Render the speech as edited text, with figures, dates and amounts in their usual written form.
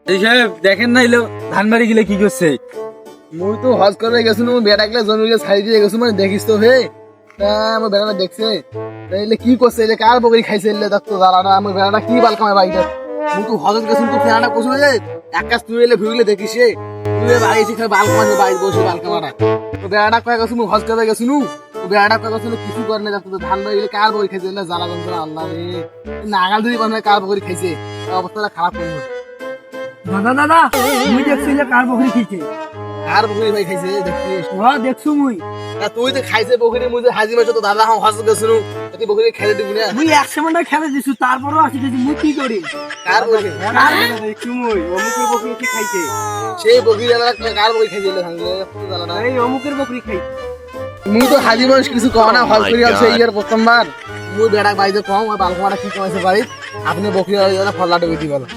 এই সাহেব দেখেন না এলো ধান বাড়ি গেলে কি করছে? মুই তো হজ করে গেছি বেটাকে জমিকে ছাড়ি দিয়ে গেছি মানে দেখিস তো হে তা আমার বেটাটা দেখছে এলে কি করছে এলে কার বকরি খাইছে এলে দেখতো জানা না আমার বেটাটা কি বাল কামায় বাড়িতে মুই তো হজ গেছি তো ফেরাটা কইছিল যে এক কাজ তুই এলে ভিউলে দেখিস হে তুই বাড়ি এসে খাই বাল কামায় বাড়ি বসে বাল কামাটা তো বেটাটা কয়ে গেছি মুই হজ করে গেছি নু তো বেটাটা কয়ে গেছিল কিছু করে না দেখতো ধান বাড়ি এলে কার বকরি খাইছে এলে জ্বালা গন্ধ আল্লাহ রে নাগাল ধরি বানায় কার বকরি খাইছে অবস্থাটা খারাপ করলো দাদা দাদা মুই দেখছি যে কার বকরি খেয়েছে। কার বকরি ভাই খাইছে দেখছিস হ্যাঁ দেখছু মুই। তা তুই তো খাইছে বকরি মুই যে হাজি মাছ তো দাদা হজ গেছিল তুই বকরি খাইতে দিবি না মুই 100 মিনিট খেলে দিছু তারপরও আসি দেখি মুই কি করি। কার বকরি দেখছু মুই অমুকের বকরি কি খাইছে। সেই বকরি জানা কার বকরি খাইছে ভাঙলে জানা না এই অমুকের বকরি খাইছে। মুই তো হাজি মানুষ কিছু কও না হজ করি আছে ইয়ার প্রথমবার মুই বেড়া বাইতে কম আর বালকমাটা কি কমাইছে বাড়ি আপনি বকরি ফল্লাটা বেশি বলো